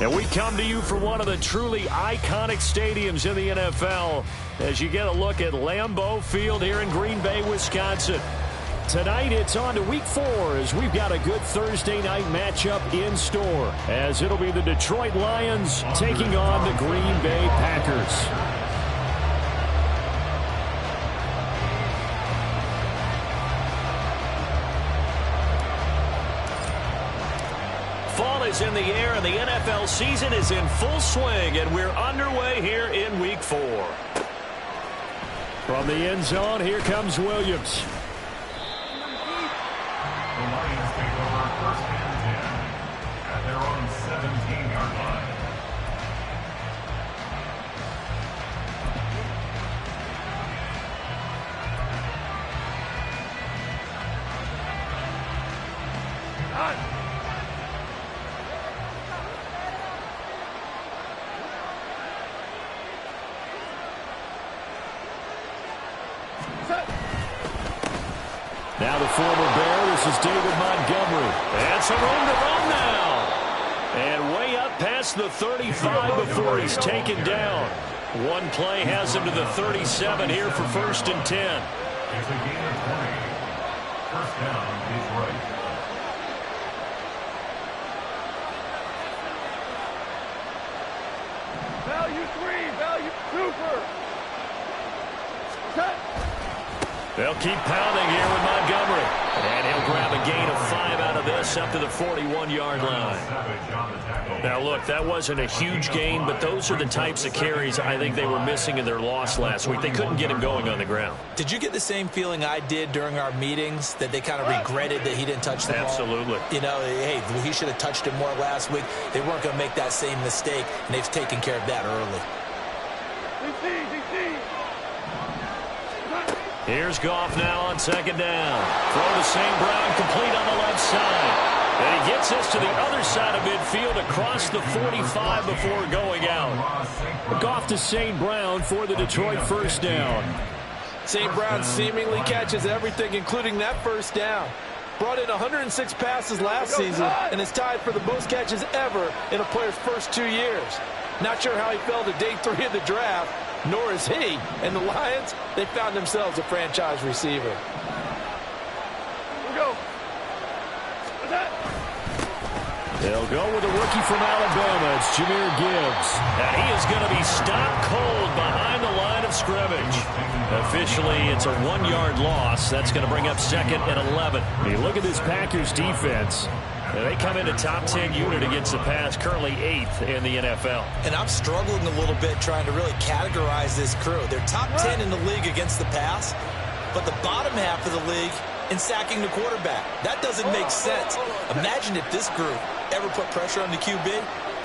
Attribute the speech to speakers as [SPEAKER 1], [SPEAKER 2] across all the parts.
[SPEAKER 1] And we come to you from one of the truly iconic stadiums in the NFL as you get a look at Lambeau Field here in Green Bay, Wisconsin. Tonight it's on to Week 4 as we've got a good Thursday night matchup in store, as it'll be the Detroit Lions taking on the Green Bay Packers. Fall is in the air, and the NFL season is in full swing, and we're underway here in Week 4. From the end zone, here comes Williams.
[SPEAKER 2] The Lions take over first and 10 at their own 17-yard line.
[SPEAKER 1] Now the former Bear, this is David Montgomery. And some room to run now. And way up past the 35 before he's taken down. One play has him to the 37 here for first and 10.
[SPEAKER 2] It's a gain of 20. First down is right.
[SPEAKER 3] Value 3, value super. Cut.
[SPEAKER 1] They'll keep pounding here with Montgomery. And he'll grab a gain of 5 out of this up to the 41-yard line. Now, look, that wasn't a huge gain, but those are the types of carries I think they were missing in their loss last week. They couldn't get him going on the ground.
[SPEAKER 4] Did you get the same feeling I did during our meetings, that they kind of regretted that he didn't touch the ball?
[SPEAKER 1] Absolutely.
[SPEAKER 4] You know, hey, he should have touched it more last week. They weren't going to make that same mistake, and they've taken care of that early.
[SPEAKER 1] Here's Goff now on second down. Throw to St. Brown, complete on the left side. And he gets us to the other side of midfield across the 45 before going out. Goff to St. Brown for the Detroit first down.
[SPEAKER 5] St. Brown seemingly catches everything, including that first down. Brought in 106 passes last season and is tied for the most catches ever in a player's first 2 years. Not sure how he fell to day 3 of the draft, nor is he. And the Lions, they found themselves a franchise receiver.
[SPEAKER 3] We'll go. What's that?
[SPEAKER 1] They'll go with a rookie from Alabama. It's Jahmyr Gibbs. And he is going to be stopped cold behind the line of scrimmage. Officially, it's a 1-yard loss. That's going to bring up second and 11. Hey, look at this Packers defense. They come into top 10 unit against the pass, currently 8th in the NFL.
[SPEAKER 4] And I'm struggling a little bit trying to really categorize this crew. They're top 10 in the league against the pass, but the bottom half of the league in sacking the quarterback. That doesn't make sense. Imagine if this group ever put pressure on the QB,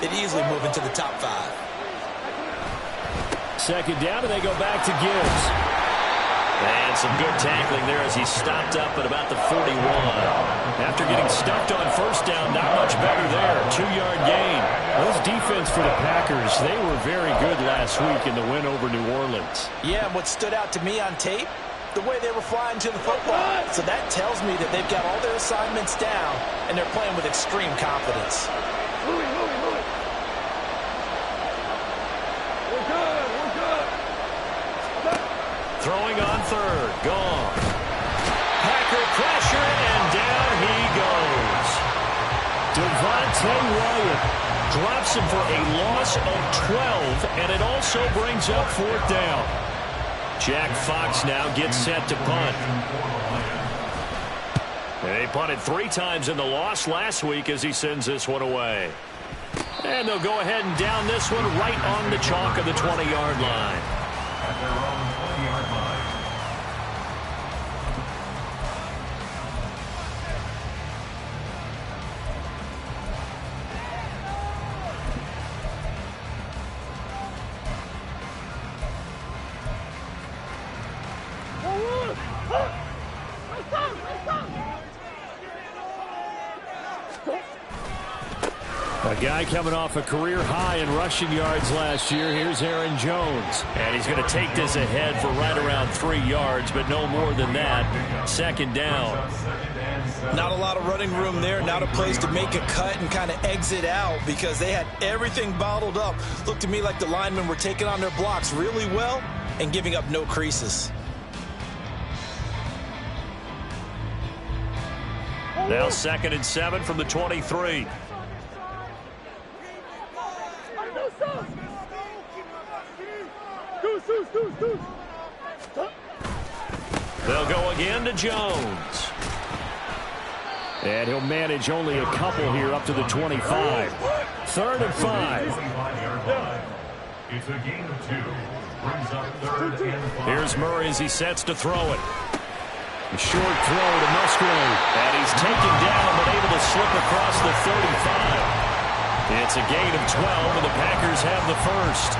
[SPEAKER 4] they'd easily move into the top 5.
[SPEAKER 1] Second down, and they go back to Gibbs. And some good tackling there as he stopped up at about the 41. After getting stuffed on first down, not much better there. 2-yard gain. Those defense for the Packers, they were very good last week in the win over New Orleans.
[SPEAKER 4] Yeah, and what stood out to me on tape, the way they were flying to the football. So that tells me that they've got all their assignments down, and they're playing with extreme confidence.
[SPEAKER 3] Move it. We're good.
[SPEAKER 1] Throwing on third. Gone. Packer pressure, and down he goes. Devontae Wyatt drops him for a loss of 12, and it also brings up fourth down. Jack Fox now gets set to punt. They punted 3 times in the loss last week as he sends this one away. And they'll go ahead and down this one right on the chalk of the 20-yard line.
[SPEAKER 2] At their own 20-yard line.
[SPEAKER 1] A guy coming off a career high in rushing yards last year. Here's Aaron Jones. And he's going to take this ahead for right around 3 yards, but no more than that. Second down.
[SPEAKER 2] Second and 7.
[SPEAKER 4] Not a lot of running room there, not a place to make a cut and kind of exit out because they had everything bottled up. Looked to me like the linemen were taking on their blocks really well and giving up no creases.
[SPEAKER 1] Now 2nd and 7 from the 23. They'll go again to Jones. And he'll manage only a couple here up to the 25. 3rd and 5.
[SPEAKER 2] It's a gain of 2. Brings up 3rd and 5.
[SPEAKER 1] Here's Murray as he sets to throw it. A short throw to Musgrave. And he's taken down but able to slip across the 35. It's a gain of 12 and the Packers have the first.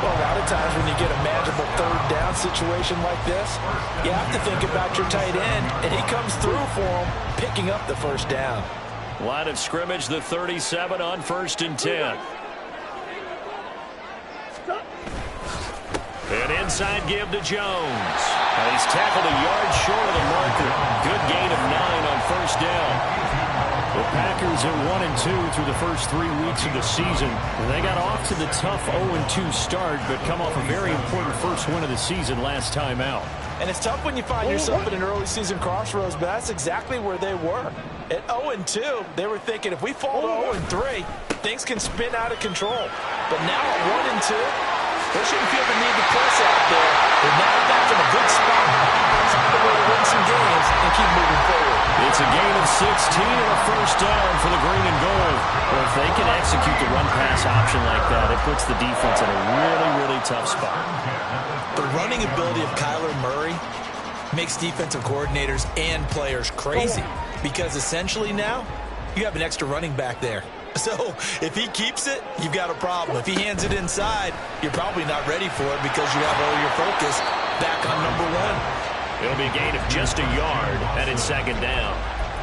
[SPEAKER 5] Well, a lot of times when you get a manageable 3rd down situation like this, you have to think about your tight end, and he comes through for him, picking up the 1st down.
[SPEAKER 1] Line of scrimmage, the 37 on 1st and 10. An inside give to Jones. And he's tackled a yard short of the marker. Good gain of 9 on 1st down. The Packers are 1-2 through the first 3 weeks of the season. And they got off to the tough 0-2 start, but come off a very important first win of the season last time out.
[SPEAKER 5] And it's tough when you find yourself in an early season crossroads, but that's exactly where they were. At 0-2, they were thinking if we fall to 0-3, things can spin out of control. But now at 1-2, they shouldn't feel the need to press out there. They're now back in a good spot. Find a way to win some games and keep moving forward.
[SPEAKER 1] It's a gain of 16 and a 1st down for the green and gold. Well, if they can execute the run-pass option like that, it puts the defense in a really, really tough spot.
[SPEAKER 4] The running ability of Kyler Murray makes defensive coordinators and players crazy because essentially now you have an extra running back there. So if he keeps it, you've got a problem. If he hands it inside, you're probably not ready for it because you have all your focus back on number 1.
[SPEAKER 1] It'll be a gain of just a yard, and it's 2nd down.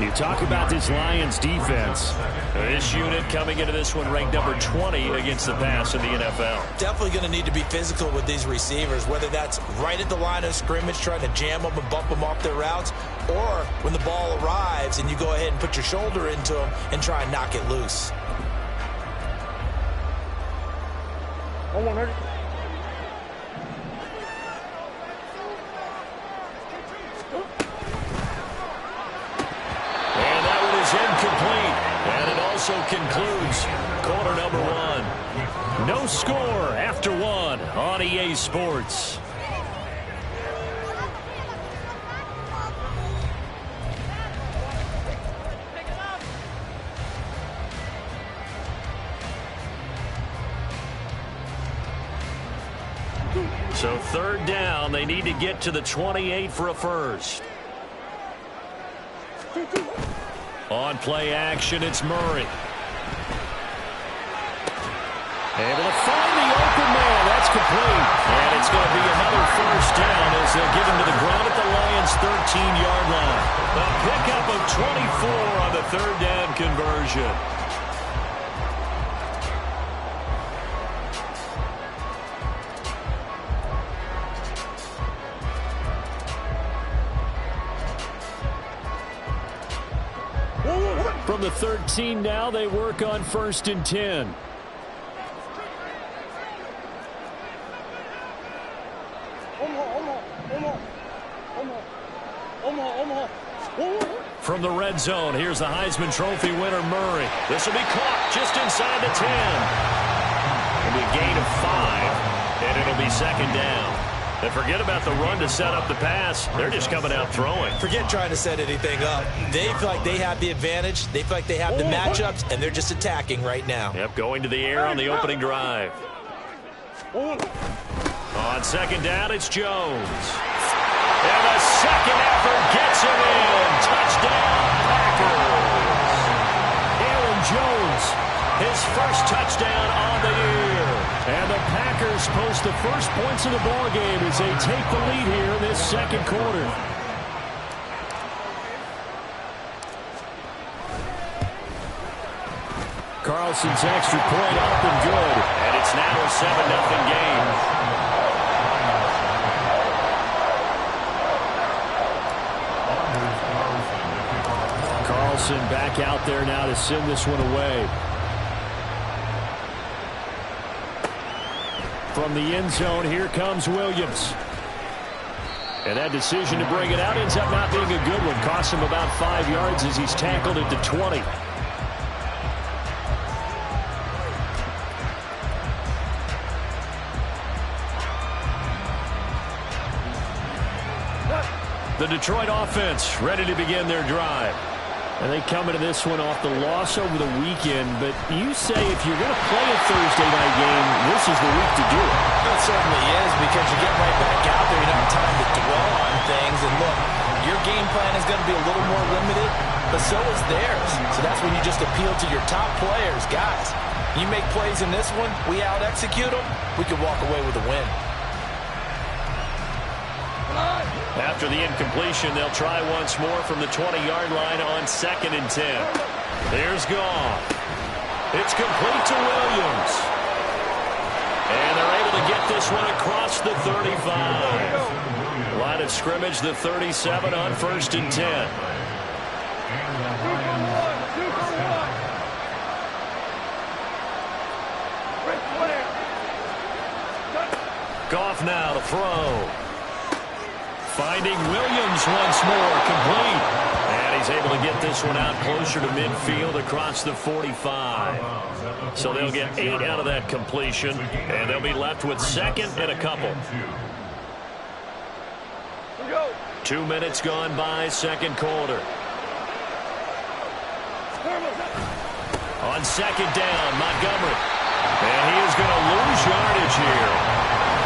[SPEAKER 1] You talk about this Lions defense. This unit coming into this one ranked number 20 against the pass in the NFL.
[SPEAKER 4] Definitely going to need to be physical with these receivers, whether that's right at the line of scrimmage trying to jam them and bump them off their routes, or when the ball arrives and you go ahead and put your shoulder into them and try and knock it loose.
[SPEAKER 3] On 100.
[SPEAKER 1] And that one is incomplete. And it also concludes quarter number 1. No score after 1 on EA Sports. So 3rd down, they need to get to the 28 for a first. On play action, it's Murray. Able to find the open man. That's complete. And it's going to be another 1st down as they'll get him to the ground at the Lions' 13-yard line. A pickup of 24 on the 3rd down conversion. From the 13 now, they work on 1st and 10. From the red zone, here's the Heisman Trophy winner, Murray. This will be caught just inside the 10. It'll be a gain of 5, and it'll be 2nd down. And forget about the run to set up the pass. They're just coming out throwing.
[SPEAKER 4] Forget trying to set anything up. They feel like they have the advantage. They feel like they have the matchups, and they're just attacking right now.
[SPEAKER 1] Yep, going to the air on the opening drive. On 2nd down, it's Jones. And the 2nd effort gets him in. Touchdown, Packers. Aaron Jones, his 1st touchdown on the year. And the Packers post the first points of the ballgame as they take the lead here in this 2nd quarter. Carlson's extra point up and good. And it's now a 7-0 game. out there now to send this one away. From the end zone, here comes Williams. And that decision to bring it out ends up not being a good one. Costs him about 5 yards as he's tackled at the 20. The Detroit offense ready to begin their drive. And they come into this one off the loss over the weekend. But you say if you're going to play a Thursday night game, this is the week to do it.
[SPEAKER 4] It certainly is, because you get right back out there. You don't have time to dwell on things. And look, your game plan is going to be a little more limited, but so is theirs. So that's when you just appeal to your top players. Guys, you make plays in this one, we out-execute them, we can walk away with a win.
[SPEAKER 1] After the incompletion, they'll try once more from the 20-yard line on 2nd and 10. Here's Goff. It's complete to Williams. And they're able to get this one across the 35. Line of scrimmage, the 37 on 1st and 10. Goff now to throw. Finding Williams once more, complete. And he's able to get this one out closer to midfield across the 45. So they'll get 8 out of that completion, and they'll be left with 2nd and a couple. 2 minutes gone by, 2nd quarter. On 2nd down, Montgomery. And he is going to lose yardage here.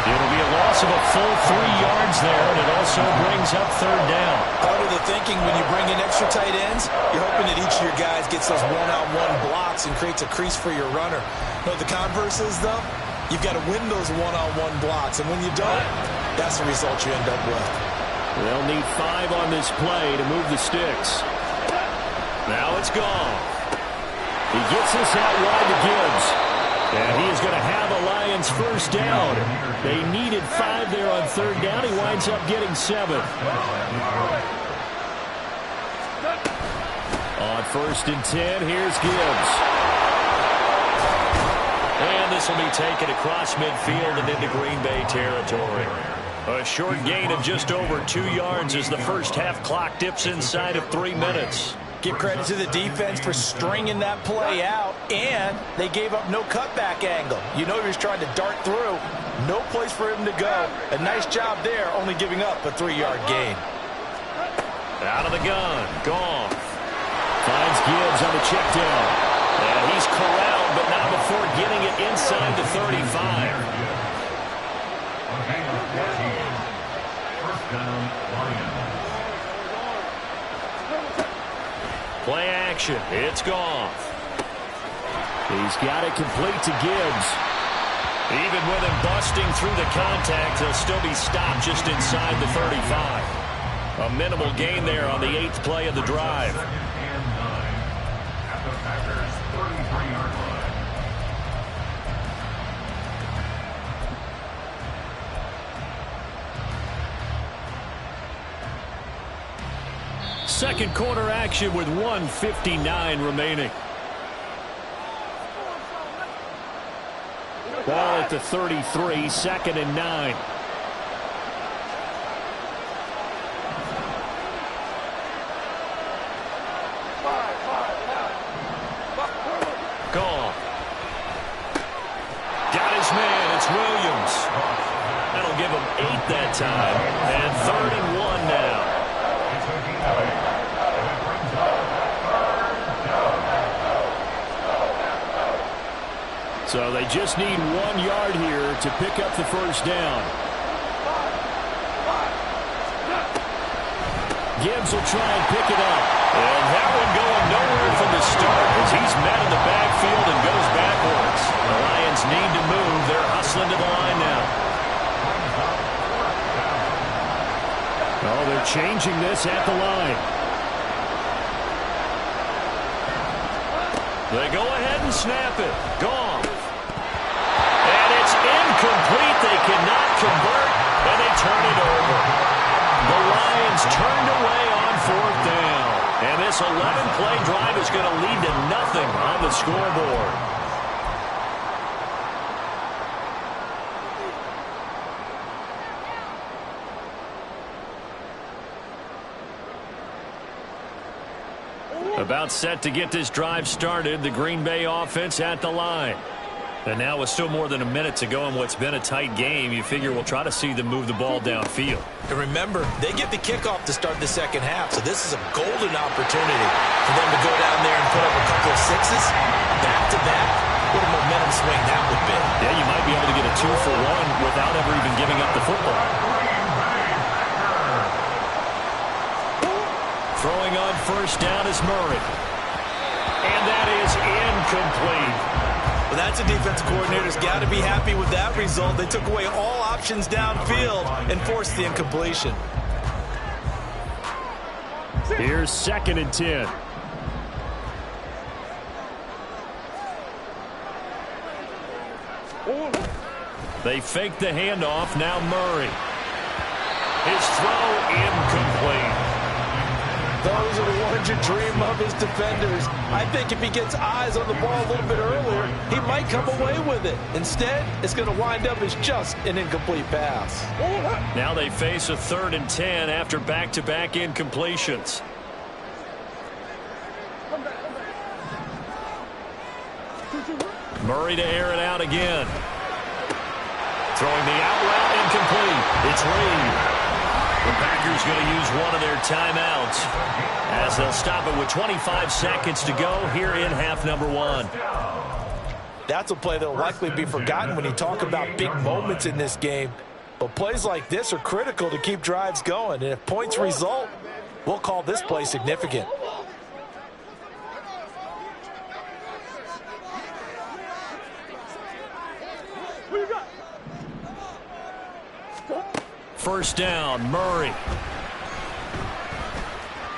[SPEAKER 1] It'll be a loss of a full 3 yards there, and it also brings up 3rd down.
[SPEAKER 4] Part of the thinking when you bring in extra tight ends, you're hoping that each of your guys gets those one-on-one blocks and creates a crease for your runner. No, the converse is, though, you've got to win those one-on-one blocks, and when you don't, that's the result you end up with.
[SPEAKER 1] They'll need 5 on this play to move the sticks. Now it's gone. He gets this out wide to Gibbs. And he is going to have a Lions 1st down. They needed 5 there on 3rd down. He winds up getting 7. On 1st and 10, here's Gibbs. And this will be taken across midfield and into Green Bay territory. A short gain of just over 2 yards as the first half clock dips inside of 3 minutes.
[SPEAKER 4] Give credit to the defense for stringing that play out, and they gave up no cutback angle. You know he was trying to dart through. No place for him to go. A nice job there, only giving up a 3-yard gain.
[SPEAKER 1] Out of the gun, Goff. Finds Gibbs on the check down. And he's corralled, but not before getting it inside the 35.
[SPEAKER 2] First down, Lions.
[SPEAKER 1] Play action. It's Goff. He's got it complete to Gibbs. Even with him busting through the contact, he'll still be stopped just inside the 35. A minimal gain there on the 8th play of the drive.
[SPEAKER 2] Second and 9 at the Packers' 33-yard line.
[SPEAKER 1] Second quarter action with 1:59 remaining. Ball at the 33, 2nd and 9. Goff. Got his man, it's Williams. That'll give him 8 that time. And 3rd and 1 now. So they just need 1 yard here to pick up the first down. Gibbs will try and pick it up. And that one going nowhere from the start as he's met in the backfield and goes backwards. The Lions need to move. They're hustling to the line now. Oh, they're changing this at the line. They go ahead and snap it. Gone. And it's incomplete. They cannot convert, and they turn it over. The Lions turned away on 4th down. And this 11-play drive is going to About set to get this drive started, the Green Bay offense at the line. And now with still more than a minute to go in what's been a tight game, you figure we'll try to see them move the ball downfield.
[SPEAKER 4] And remember, they get the kickoff to start the second half, so this is a golden opportunity for them to go down there and put up a couple of sixes back-to-back. What a momentum swing that would be.
[SPEAKER 1] Yeah, you might be able to get a 2-for-1 without ever even giving up the football. Throwing on first down is Murray. And that is incomplete.
[SPEAKER 4] Well, that's a defense coordinator's got to be happy with that result. They took away all options downfield and forced the incompletion.
[SPEAKER 1] Here's 2nd and 10. They fake the handoff. Now Murray. His throw incomplete.
[SPEAKER 5] Those are the ones you dream of as defenders. I think if he gets eyes on the ball a little bit earlier, he might come away with it. Instead, it's going to wind up as just an incomplete pass.
[SPEAKER 1] Now they face a 3rd and 10 after back-to-back incompletions. Murray to air it out again. Throwing the out route incomplete. It's Reed. The Packers going to use one of their timeouts as they'll stop it with 25 seconds to go here in half number 1.
[SPEAKER 5] That's a play that will likely be forgotten when you talk about big moments in this game. But plays like this are critical to keep drives going. And if points result, we'll call this play significant.
[SPEAKER 1] First down, Murray.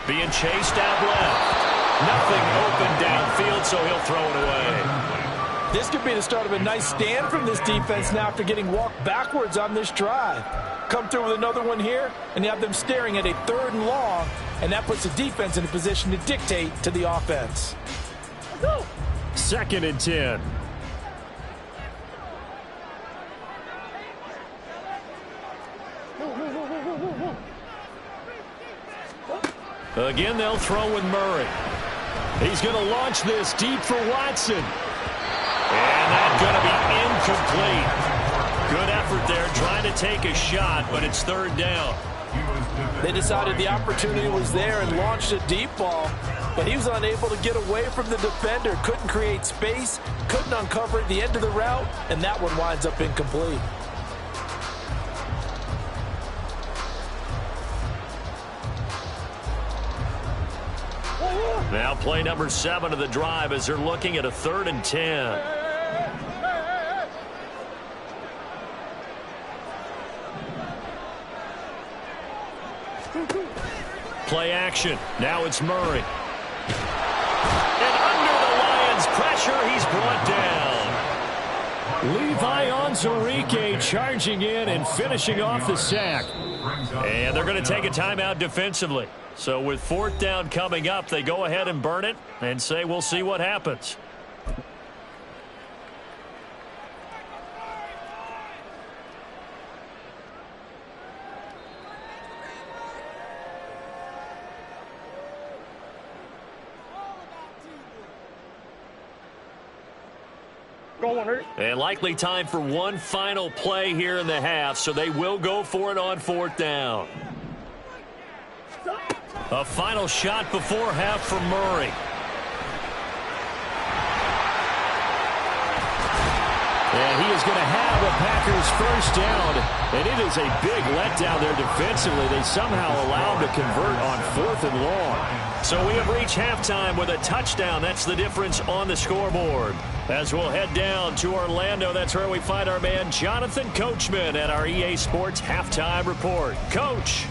[SPEAKER 1] Being chased out left. Nothing open downfield, so he'll throw it away.
[SPEAKER 5] This could be the start of a nice stand from this defense now after getting walked backwards on this drive. Come through with another one here, and you have them staring at a 3rd and long, and that puts the defense in a position to dictate to the offense.
[SPEAKER 1] 2nd and 10. Again, they'll throw with Murray. He's going to launch this deep for Watson. And that's going to be incomplete. Good effort there trying to take a shot, but it's 3rd down.
[SPEAKER 5] They decided the opportunity was there and launched a deep ball, but he was unable to get away from the defender. Couldn't create space, couldn't uncover at the end of the route, and that one winds up incomplete.
[SPEAKER 1] Now play number 7 of the drive as they're looking at a 3rd and 10. Play action. Now it's Murray. And under the Lions' pressure, he's brought down. Levi Onwuzurike charging in and finishing off the sack. And they're going to take a timeout defensively. So with 4th down coming up, they go ahead and burn it and say we'll see what happens. And likely time for one final play here in the half, so they will go for it on 4th down. A final shot before half for Murray. And he is going to have a Packers first down. And it is a big letdown there defensively. They somehow allow him to convert on 4th and long. So we have reached halftime with a touchdown. That's the difference on the scoreboard. As we'll head down to Orlando, that's where we find our man Jonathan Coachman at our EA Sports Halftime Report. Coach.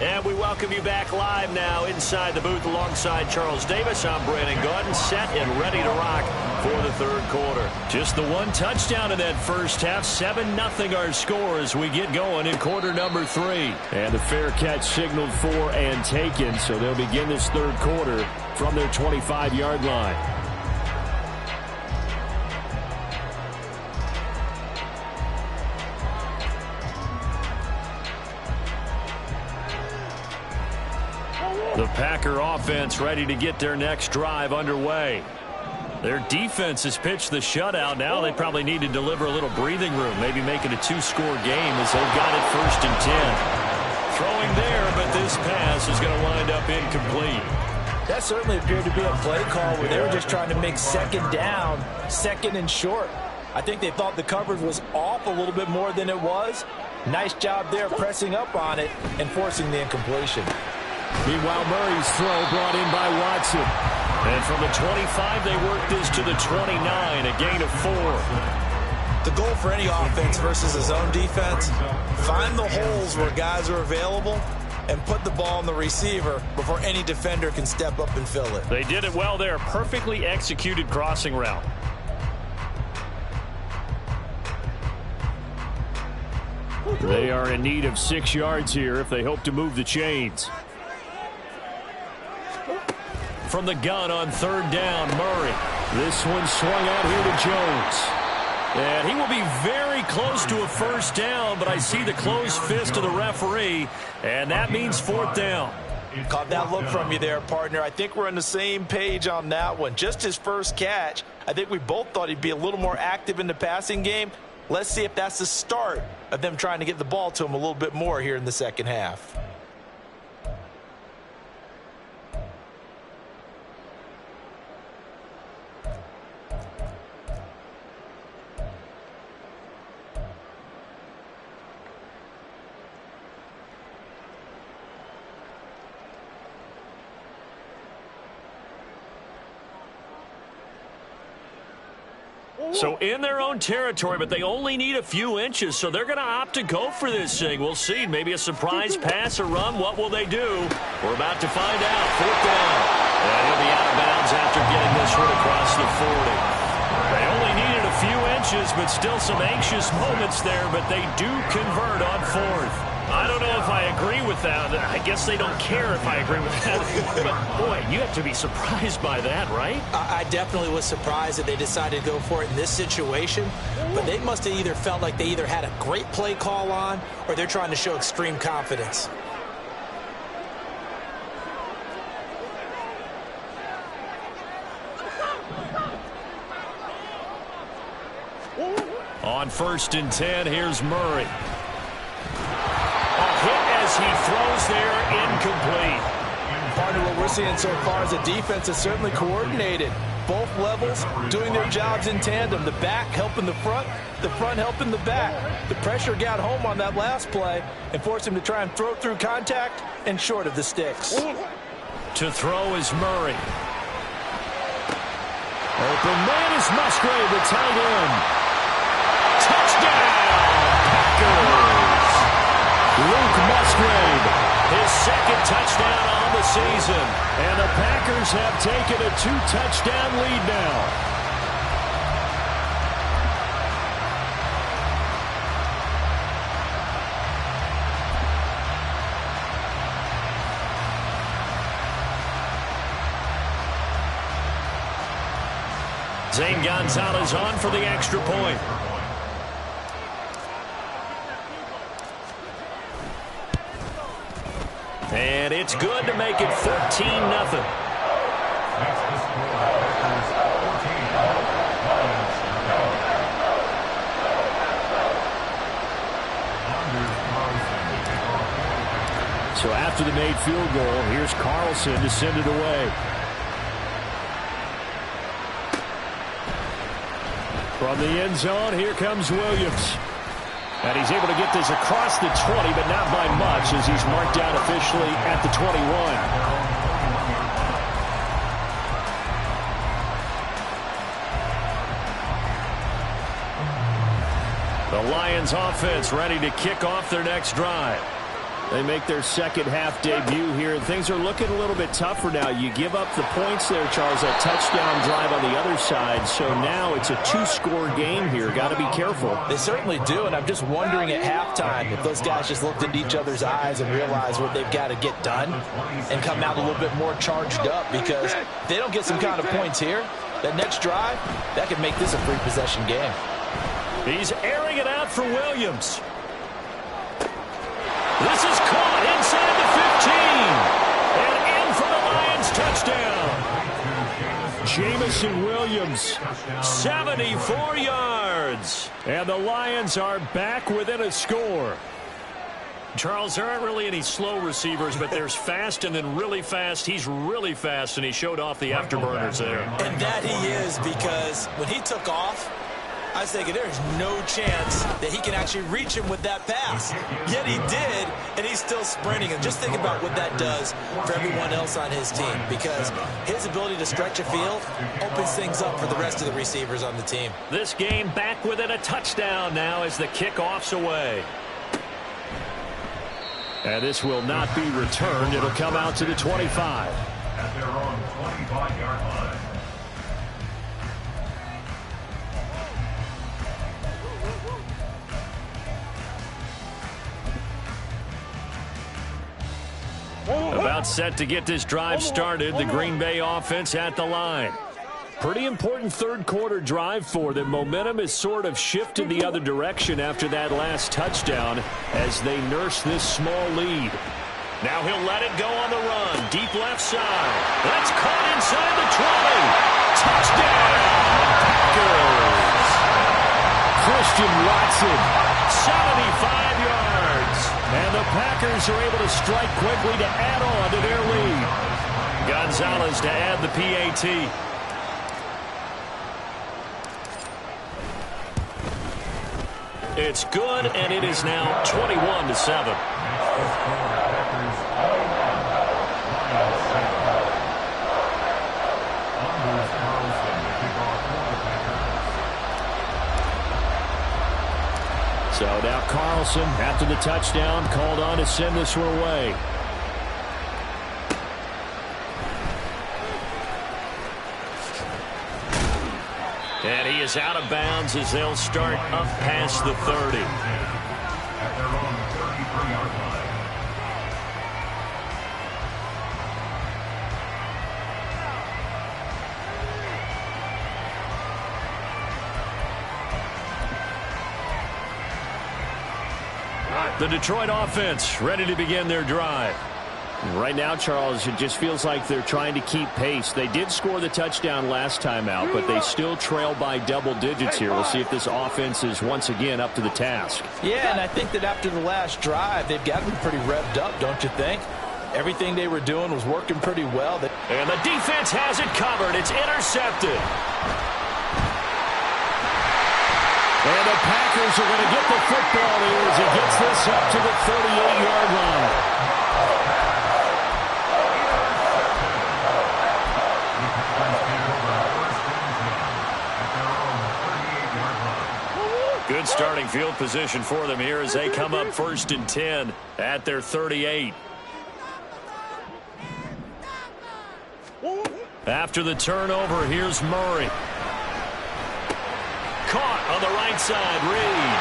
[SPEAKER 1] And we welcome you back live now inside the booth alongside Charles Davis. I'm Brandon Gaudin, set and ready to rock for the 3rd quarter. Just the one touchdown in that first half. 7-0 our score as we get going in quarter number 3. And the fair catch signaled for and taken, so they'll begin this 3rd quarter from their 25-yard line. The Packer offense ready to get their next drive underway. Their defense has pitched the shutout. Now they probably need to deliver a little breathing room, maybe make it a two-score game as they've got it 1st and 10. Throwing there, but this pass is going to wind up incomplete.
[SPEAKER 5] That certainly appeared to be a play call where they were just trying to make second down, 2nd and short. I think they thought the coverage was off a little bit more than it was. Nice job there pressing up on it and forcing the incompletion.
[SPEAKER 1] Meanwhile, Murray's throw brought in by Watson. And from the 25, they work this to the 29, a gain of 4.
[SPEAKER 4] The goal for any offense versus his own defense, find the holes where guys are available and put the ball on the receiver before any defender can step up and fill it.
[SPEAKER 1] They did it well there. Perfectly executed crossing route. They are in need of 6 yards here if they hope to move the chains. From the gun on 3rd down, Murray. This one swung out here to Jones. And he will be very close to a 1st down, but I see the closed fist of the referee, and that means 4th down.
[SPEAKER 5] Caught that look from you there, partner. I think we're on the same page on that one. Just his first catch. I think we both thought he'd be a little more active in the passing game. Let's see if that's the start of them trying to get the ball to him a little bit more here in the second half.
[SPEAKER 1] So in their own territory, but they only need a few inches, so they're going to opt to go for this thing. We'll see. Maybe a surprise pass or run. What will they do? We're about to find out. 4th down. And he'll be out of bounds after getting this one across the 40. They only needed a few inches, but still some anxious moments there, but they do convert on 4th. I don't know if I agree with that. I guess they don't care if I agree with that. But, boy, you have to be surprised by that, right?
[SPEAKER 5] I definitely was surprised that they decided to go for it in this situation. But they must have either felt like they either had a great play call on or they're trying to show extreme confidence.
[SPEAKER 1] On 1st and 10, here's Murray. A hit as he throws there, incomplete.
[SPEAKER 5] Partner, what we're seeing so far is the defense is certainly coordinated. Both levels doing their jobs in tandem. The back helping the front helping the back. The pressure got home on that last play and forced him to try and throw through contact and short of the sticks.
[SPEAKER 1] To throw is Murray. Open man is Musgrave, the tight end. Touchdown, Packers! Luke Musgrave, his 2nd touchdown on the season. And the Packers have taken a 2-touchdown lead now. Zane Gonzalez on for the extra point. And it's good to make it 14-0. So after the made field goal, here's Carlson to send it away. From the end zone, here comes Williams. And he's able to get this across the 20, but not by much as he's marked down officially at the 21. The Lions offense ready to kick off their next drive. They make their second half debut here, and things are looking a little bit tougher now. You give up the points there, Charles, that touchdown drive on the other side, so now it's a 2-score game here. Got to be careful.
[SPEAKER 5] They certainly do, and I'm just wondering at halftime if those guys just looked into each other's eyes and realized what they've got to get done and come out a little bit more charged up, because if they don't get some kind of points here, that next drive, that could make this a free possession game.
[SPEAKER 1] He's airing it out for Williams. This is caught inside the 15 and in Jamison Williams, 74 yards. And the Lions are back within a score. Charles, there aren't really any slow receivers, but there's fast and then really fast. He's really fast, and he showed off the afterburners there.
[SPEAKER 4] And that he is, because when he took off, I was thinking there's no chance that he can actually reach him with that pass. Yet he did, and he's still sprinting. And just think about what that does for everyone else on his team, because his ability to stretch a field opens things up for the rest of the receivers on the team.
[SPEAKER 1] This game back within a touchdown now as the kickoff's away. And this will not be returned. It'll come out to the 25.
[SPEAKER 2] At their own 25-yard line.
[SPEAKER 1] About set to get this drive started. The Green Bay offense at the line. Pretty important third quarter drive for them. Momentum has sort of shifted the other direction after that last touchdown as they nurse this small lead. Now he'll let it go on the run. Deep left side. That's caught inside the 20. Touchdown, Packers. Christian Watson, 75 yards. And the Packers are able to strike quickly to add on to their lead. Gonzalez to add the PAT. It's good, and it is now 21-7. So now Carlson, after the touchdown, called on to send this one away. And he is out of bounds as they'll start up past the 30.
[SPEAKER 2] At their own 33-yard line.
[SPEAKER 1] The Detroit offense ready to begin their drive.
[SPEAKER 3] Right now, Charles, it just feels like they're trying to keep pace. They did score the touchdown last time out, but they still trail by double digits here. We'll see if this offense is once again up to the task.
[SPEAKER 5] Yeah, and I think that after the last drive, they've got to be pretty revved up, don't you think? Everything they were doing was working pretty well.
[SPEAKER 1] And the defense has it covered. It's intercepted. And the Packers are going to get the football here as he gets this up to the 38-yard line. Good starting field position for them here as they come up 1st and 10 at their 38. After the turnover, here's Murray. Caught on the right side, Reed.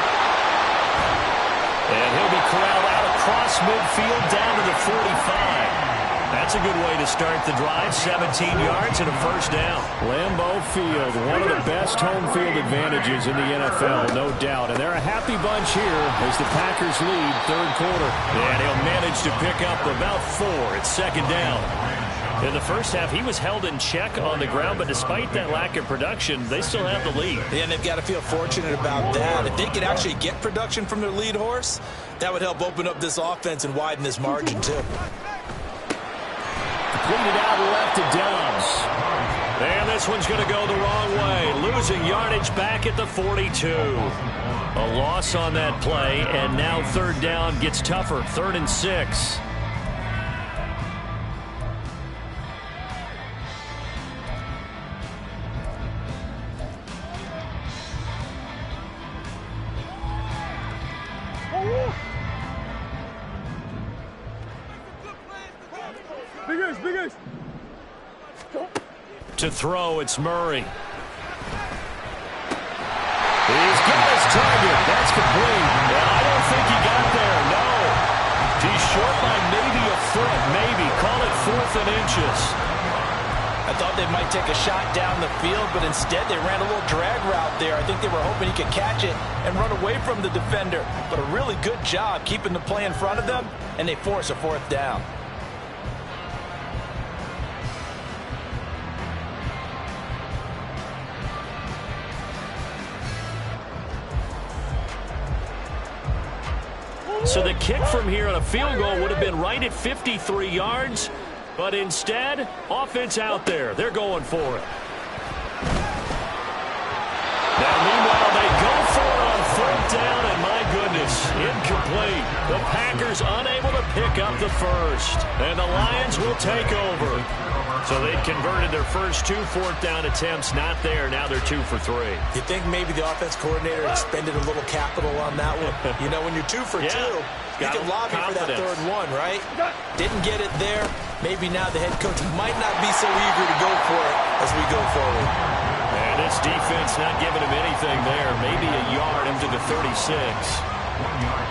[SPEAKER 1] And he'll be corralled out across midfield down to the 45. That's a good way to start the drive. 17 yards and a first down.
[SPEAKER 3] Lambeau Field, one of the best home field advantages in the NFL, no doubt. And they're a happy bunch here as the Packers lead third quarter.
[SPEAKER 1] And he'll manage to pick up about 4 at second down. In the first half, he was held in check on the ground, but despite that lack of production, they still have the lead.
[SPEAKER 4] Yeah, and they've got to feel fortunate about that. If they could actually get production from their lead horse, that would help open up this offense and widen this margin, too.
[SPEAKER 1] Completed out left to Dobbs. And this one's going to go the wrong way. Losing yardage back at the 42. A loss on that play, and now third down gets tougher. 3rd and 6. To throw, it's Murray. He's got his target. That's complete. And I don't think he got there, no. He's short by maybe a foot, maybe. Call it 4th and inches.
[SPEAKER 5] I thought they might take a shot down the field, but instead they ran a little drag route there. I think they were hoping he could catch it and run away from the defender. But a really good job keeping the play in front of them, and they force a 4th down.
[SPEAKER 1] So the kick from here on a field goal would have been right at 53 yards. But instead, offense out there. They're going for it. Now, meanwhile, they go for it on third down, and my goodness, incomplete. The Packers unable to pick up the first, and the Lions will take over. So they converted their first 2 fourth-down attempts, not there. Now they're 2 for 3.
[SPEAKER 4] You think maybe the offense coordinator expended a little capital on that one? You know, when you're 2 for 2, you can lobby for that third one, right? Didn't get it there. Maybe now the head coach might not be so eager to go for it as we go forward.
[SPEAKER 1] And this defense not giving him anything there. Maybe a yard into the 36.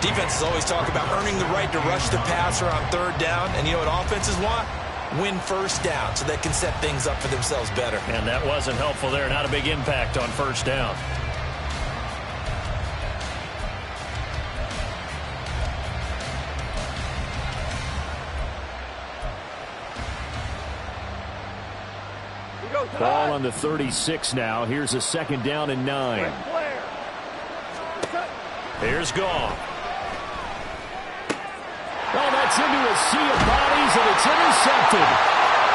[SPEAKER 4] Defenses always talk about earning the right to rush the passer on third down. And you know what offenses want? Win first down so they can set things up for themselves better.
[SPEAKER 1] And that wasn't helpful there. Not a big impact on first down.
[SPEAKER 3] Ball on the 36 now. Here's a second down and 9.
[SPEAKER 1] Here's Goff.
[SPEAKER 3] Oh, that's into a sea of bodies, and it's intercepted.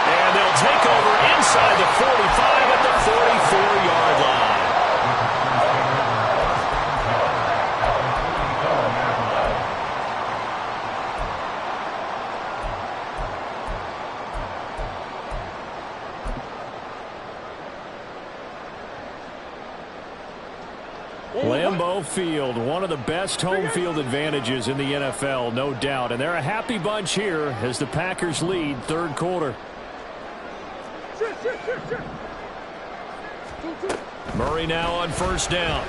[SPEAKER 1] And they'll take over inside the 45 at the 44-yard line.
[SPEAKER 3] Lambeau Field, one of the best home field advantages in the NFL, no doubt. And they're a happy bunch here as the Packers lead third quarter.
[SPEAKER 1] Murray now on first down.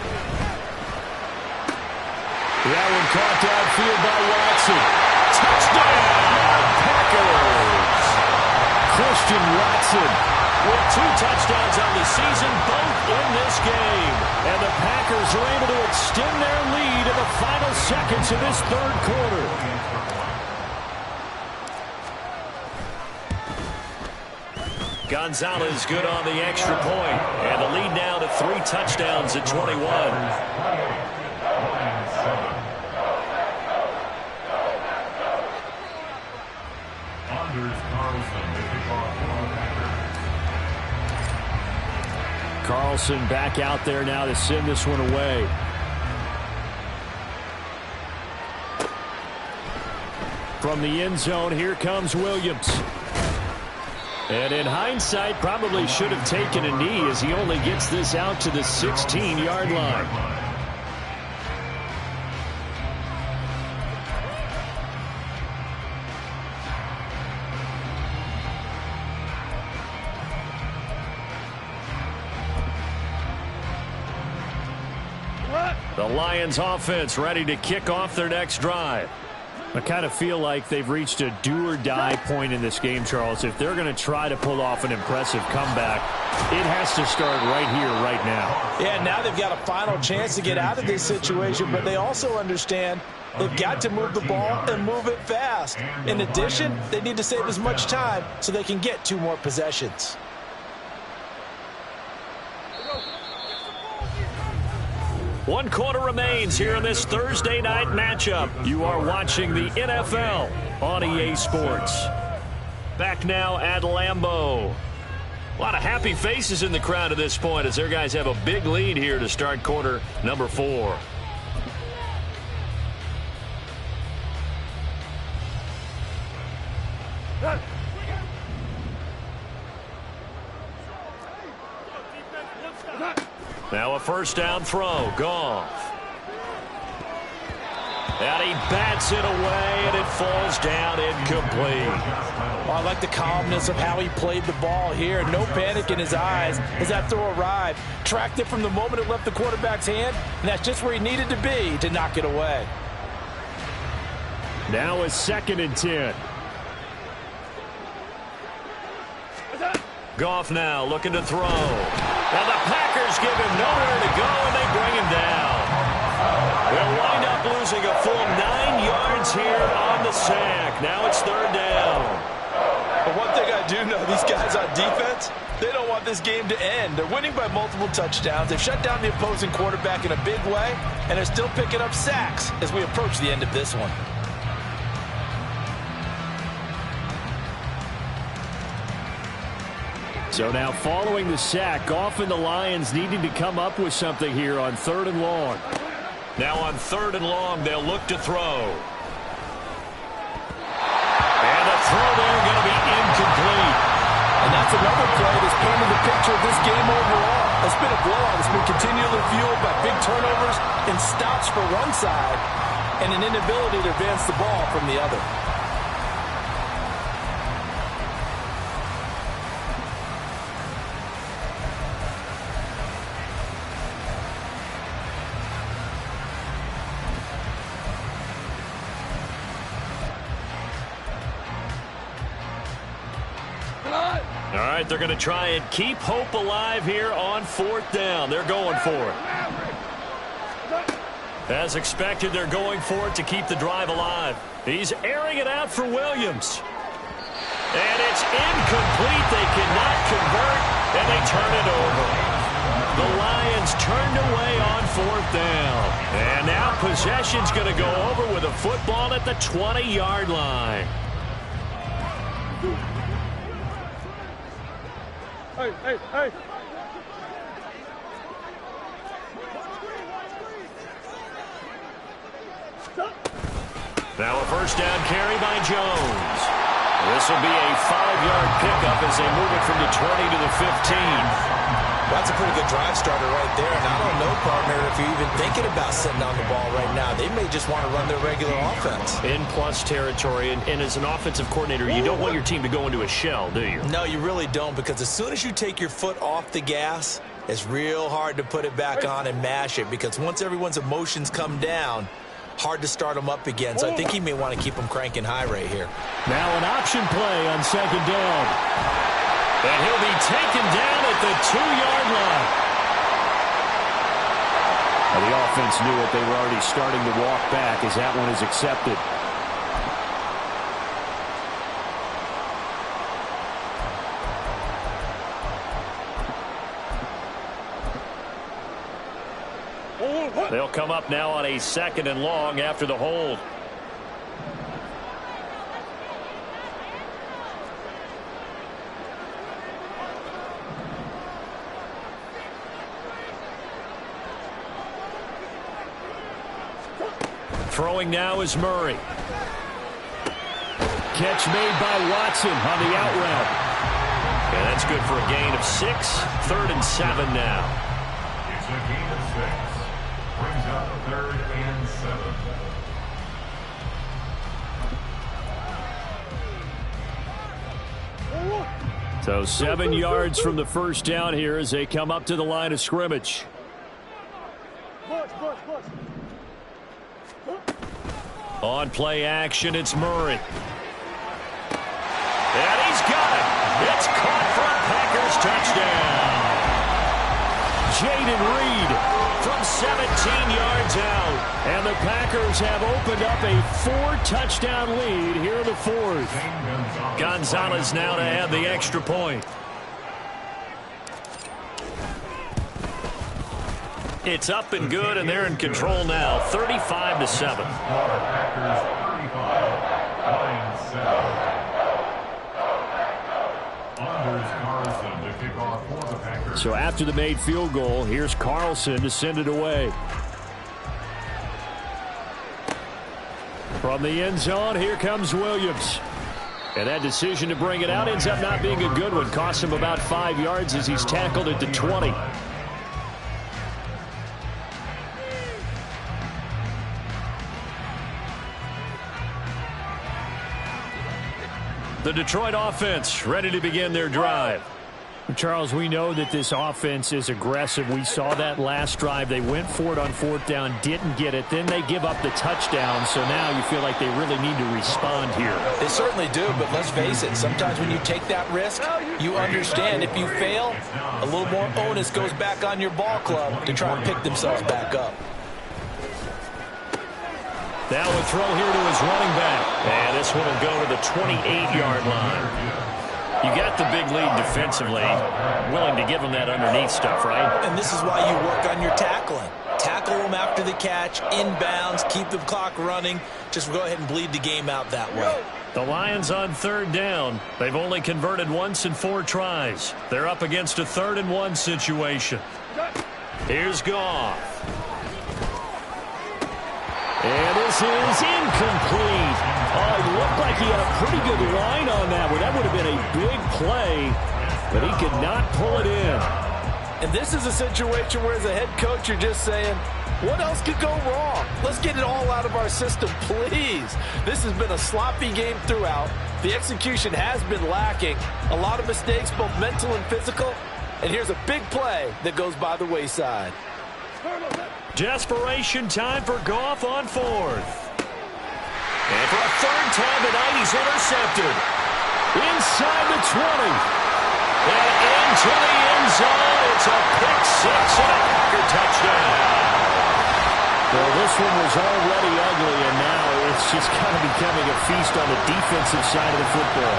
[SPEAKER 3] That one caught downfield by Watson.
[SPEAKER 1] Touchdown, Packers!
[SPEAKER 3] Christian Watson
[SPEAKER 1] with 2 touchdowns on the season, both in this game.
[SPEAKER 3] And the Packers are able to extend their lead in the final seconds of this third quarter.
[SPEAKER 1] Gonzalez good on the extra point. And the lead now to 3 touchdowns at 21.
[SPEAKER 3] Carlson back out there now to send this one away. From the end zone, here comes Williams. And in hindsight, probably should have taken a knee as he only gets this out to the 16-yard line.
[SPEAKER 1] The Lions offense ready to kick off their next drive.
[SPEAKER 3] I kind of feel like they've reached a do-or-die point in this game, Charles. If they're going to try to pull off an impressive comeback, it has to start right here, right now.
[SPEAKER 5] Yeah, now they've got a final chance to get out of this situation, but they also understand they've got to move the ball and move it fast. In addition, they need to save as much time so they can get 2 more possessions.
[SPEAKER 1] One quarter remains here in this Thursday night matchup. You are watching the NFL on EA Sports. Back now at Lambeau. A lot of happy faces in the crowd at this point as their guys have a big lead here to start quarter number 4. Now a first down throw. Goff. And he bats it away, and it falls down incomplete.
[SPEAKER 5] Well, I like the calmness of how he played the ball here. No panic in his eyes as that throw arrived. Tracked it from the moment it left the quarterback's hand, and that's just where he needed to be to knock it away.
[SPEAKER 3] Now a 2nd and 10.
[SPEAKER 1] Goff now looking to throw. And the Packers give him nowhere to go, and they bring him down. They'll wind up losing a full 9 yards here on the sack. Now it's 3rd down.
[SPEAKER 5] But one thing I do know these guys on defense, they don't want this game to end. They're winning by multiple touchdowns. They've shut down the opposing quarterback in a big way, and they're still picking up sacks as we approach the end of this one.
[SPEAKER 3] So now following the sack, often the Lions needing to come up with something here on 3rd and long.
[SPEAKER 1] Now on 3rd and long, they'll look to throw. And the throw there going to be incomplete.
[SPEAKER 5] And that's another play that's painted the picture of this game overall. It's been a blowout. It's been continually fueled by big turnovers and stops for one side and an inability to advance the ball from the other.
[SPEAKER 1] All right, they're going to try and keep hope alive here on 4th down. They're going for it. As expected, they're going for it to keep the drive alive. He's airing it out for Williams. And it's incomplete. They cannot convert, and they turn it over. The Lions turned away on 4th down. And now possession's going to go over with a football at the 20-yard line.
[SPEAKER 6] Hey.
[SPEAKER 1] Now a first down carry by Jones. This will be a 5-yard pickup as they move it from the 20 to the 15.
[SPEAKER 4] That's a pretty good drive starter right there. And I don't know, partner, if you're even thinking about sitting on the ball right now. They may just want to run their regular offense.
[SPEAKER 1] In plus territory, and as an offensive coordinator, you don't want your team to go into a shell, do you?
[SPEAKER 4] No, you really don't, because as soon as you take your foot off the gas, it's real hard to put it back on and mash it, because once everyone's emotions come down, hard to start them up again. So I think he may want to keep them cranking high right here.
[SPEAKER 3] Now an option play on 2nd down.
[SPEAKER 1] And he'll be taken down at the 2-yard line.
[SPEAKER 3] Well, the offense knew it. They were already starting to walk back as that one is accepted.
[SPEAKER 1] They'll come up now on a 2nd and long after the hold. Throwing now is Murray.
[SPEAKER 3] Catch made by Watson on the out route.
[SPEAKER 1] And that's good for a gain of 6. 3rd and 7 now.
[SPEAKER 2] It's a gain of 6. Brings up 3rd and 7.
[SPEAKER 3] So 7 yards from the first down here as they come up to the line of scrimmage.
[SPEAKER 1] On play action, it's Murray. And he's got it. It's caught for a Packers touchdown.
[SPEAKER 3] Jaden Reed from 17 yards out. And the Packers have opened up a 4-touchdown lead here in the 4th.
[SPEAKER 1] Gonzalez now to add the extra point. It's up and good, and they're in control now, 35-7.
[SPEAKER 2] Packers 35, Lions 7. Anders Carlson to kick off for the Packers.
[SPEAKER 3] So after the made field goal, here's Carlson to send it away. From the end zone, here comes Williams. And that decision to bring it out ends up not being a good one. Costs him about 5 yards as he's tackled at the 20. The Detroit offense ready to begin their drive.
[SPEAKER 6] Charles, we know that this offense is aggressive. We saw that last drive. They went for it on 4th down, didn't get it. Then they give up the touchdown. So now you feel like they really need to respond here.
[SPEAKER 5] They certainly do, but let's face it. Sometimes when you take that risk, you understand if you fail, a little more onus goes back on your ball club to try and pick themselves back up.
[SPEAKER 1] Now a throw here to his running back. And this one will go to the 28-yard line.
[SPEAKER 3] You got the big lead defensively, willing to give them that underneath stuff, right?
[SPEAKER 4] And this is why you work on your tackling. Tackle them after the catch, inbounds, keep the clock running. Just go ahead and bleed the game out that way.
[SPEAKER 3] The Lions on third down. They've only converted once in 4 tries. They're up against a 3rd and 1 situation. Here's Goff.
[SPEAKER 6] And this is incomplete. Oh, it looked like he had a pretty good line on that one. That would have been a big play, but he could not pull it in.
[SPEAKER 5] And this is a situation where, as a head coach, you're just saying, what else could go wrong? Let's get it all out of our system, please. This has been a sloppy game throughout. The execution has been lacking. A lot of mistakes, both mental and physical. And here's a big play that goes by the wayside.
[SPEAKER 3] Desperation time for Goff on 4th. And for a 3rd time tonight, he's intercepted.
[SPEAKER 6] Inside the 20.
[SPEAKER 3] And into the end zone. It's a pick-6 and a Packer touchdown.
[SPEAKER 6] Well, this one was already ugly, and now it's just kind of becoming a feast on the defensive side of the football.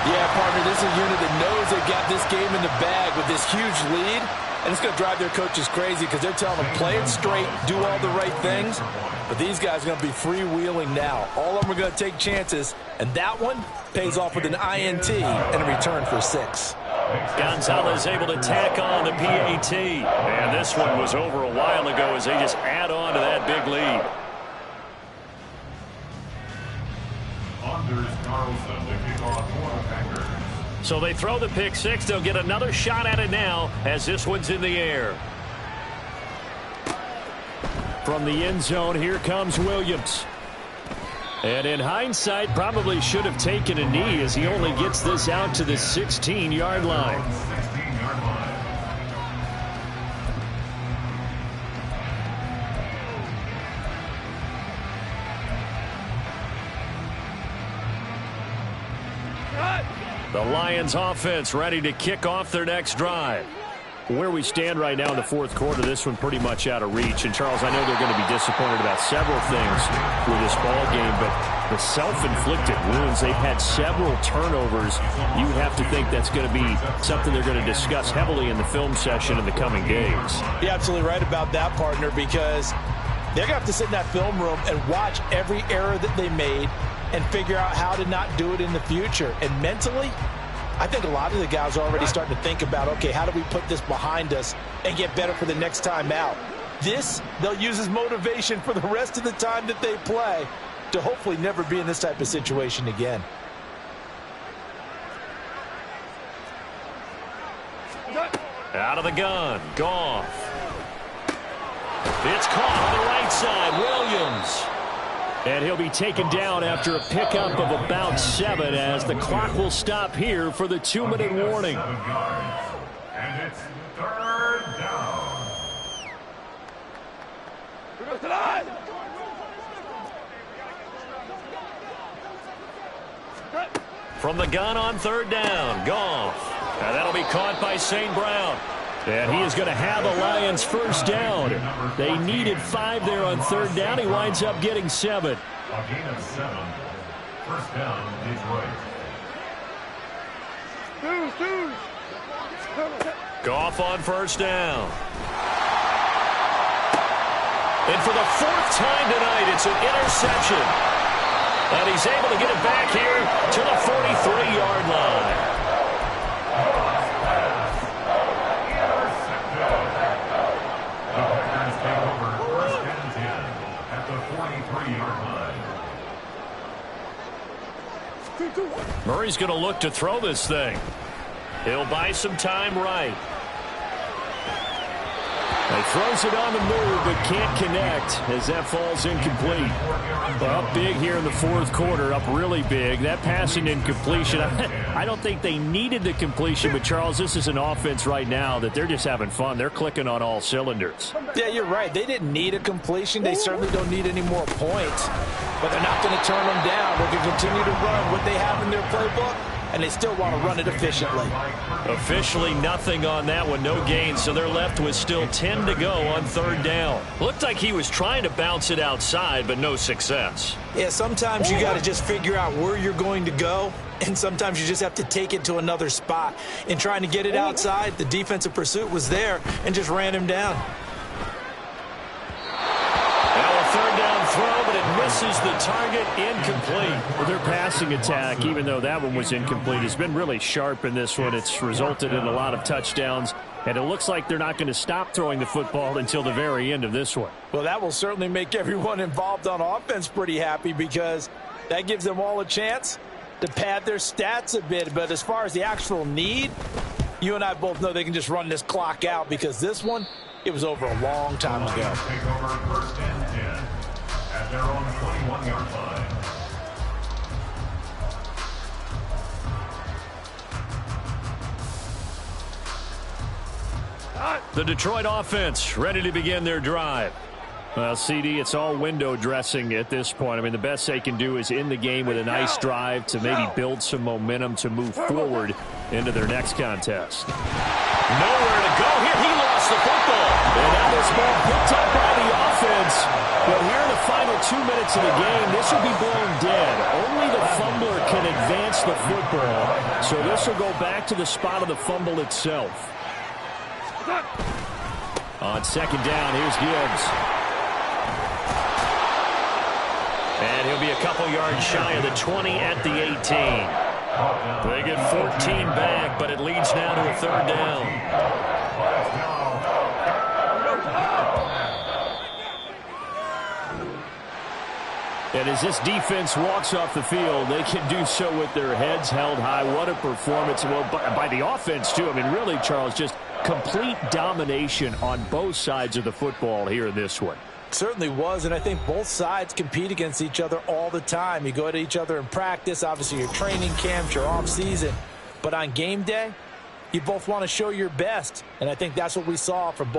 [SPEAKER 5] Yeah, partner, this is a unit that knows they've got this game in the bag with this huge lead, and it's going to drive their coaches crazy because they're telling them, play it straight, do all the right things. But these guys are going to be freewheeling now. All of them are going to take chances, and that one pays off with an INT and a return for 6.
[SPEAKER 3] Gonzalez able to tack on the PAT. And this one was over a while ago as they just add on to that big lead.
[SPEAKER 2] Anders Carlson to kick off for the Packers.
[SPEAKER 3] So they throw the pick-6. They'll get another shot at it now as this one's in the air.
[SPEAKER 6] From the end zone, here comes Williams. And in hindsight, probably should have taken a knee as he only gets this out to the 16-yard line.
[SPEAKER 2] 16-yard line.
[SPEAKER 3] The Lions offense ready to kick off their next drive.
[SPEAKER 6] Where we stand right now in the 4th quarter, this one pretty much out of reach. And, Charles, I know they're going to be disappointed about several things with this ball game, but the self-inflicted wounds, they've had several turnovers. You would have to think that's going to be something they're going to discuss heavily in the film session in the coming days.
[SPEAKER 5] You're absolutely right about that, partner, because they're going to have to sit in that film room and watch every error that they made and figure out how to not do it in the future. And mentally, I think a lot of the guys are already starting to think about, okay, how do we put this behind us and get better for the next time out? This, they'll use as motivation for the rest of the time that they play to hopefully never be in this type of situation again.
[SPEAKER 3] Out of the gun, Goff. It's caught on the right side, Williams.
[SPEAKER 6] And he'll be taken down after a pickup of about 7 as the clock will stop here for the 2-minute warning.
[SPEAKER 2] 7 yards. And it's 3rd down.
[SPEAKER 3] From the gun on 3rd down, Goff. And that'll be caught by St. Brown.
[SPEAKER 6] And he is going to have a Lions first down. They needed 5 there on 3rd down. He winds up getting 7.
[SPEAKER 2] A gain of 7. First down, Detroit.
[SPEAKER 3] Goff on 1st down. And for the 4th time tonight, it's an interception. And he's able to get it back here to the 43-yard line. Murray's going to look to throw this thing. He'll buy some time right.
[SPEAKER 6] He throws it on the move, but can't connect as that falls incomplete. Up big here in the 4th quarter, up really big. That passing incompletion, I don't think they needed the completion, but, Charles, this is an offense right now that they're just having fun. They're clicking on all cylinders.
[SPEAKER 5] Yeah, you're right. They didn't need a completion. They certainly don't need any more points. But they're not going to turn them down. They're going to continue to run what they have in their playbook and they still want to run it efficiently.
[SPEAKER 1] Officially nothing on that one, no gain, so they're left with still 10 to go on third down. Looked like he was trying to bounce it outside, but no success.
[SPEAKER 4] Yeah, sometimes you got to just figure out where you're going to go, and sometimes you just have to take it to another spot. In trying to get it outside, the defensive pursuit was there and just ran him down.
[SPEAKER 1] Now a third down throw, but it misses the target, incomplete.
[SPEAKER 6] Well, their passing attack, even though that one was incomplete, has been really sharp in this one. It's resulted in a lot of touchdowns, and it looks like they're not going to stop throwing the football until the very end of this one.
[SPEAKER 5] Well, that will certainly make everyone involved on offense pretty happy, because that gives them all a chance to pad their stats a bit. But as far as the actual need, you and I both know they can just run this clock out, because this one, it was over a long time ago.
[SPEAKER 2] Take over first and 10 at their own 21-yard line.
[SPEAKER 1] The Detroit offense ready to begin their drive.
[SPEAKER 6] Well, CD, it's all window dressing at this point. I mean, the best they can do is end the game with a nice drive to maybe build some momentum to move forward into their next contest.
[SPEAKER 1] Nowhere to go here. He lost the football.
[SPEAKER 6] And now this ball picked up by the offense. But here in the final 2 minutes of the game, this will be blown dead. Only the fumbler can advance the football. So this will go back to the spot of the fumble itself. On second down, here's Gibbs.
[SPEAKER 1] And he'll be a couple yards shy of the 20 at the 18. They get 14 back, but it leads now to a third down.
[SPEAKER 6] And as this defense walks off the field, they can do so with their heads held high. What a performance. Well, by the offense, too. I mean, really, Charles, just complete domination on both sides of the football here in this one.
[SPEAKER 5] Certainly was, and I think both sides compete against each other all the time. You go at each other in practice, obviously your training camps, your off-season. But on game day, you both want to show your best, and I think that's what we saw from both.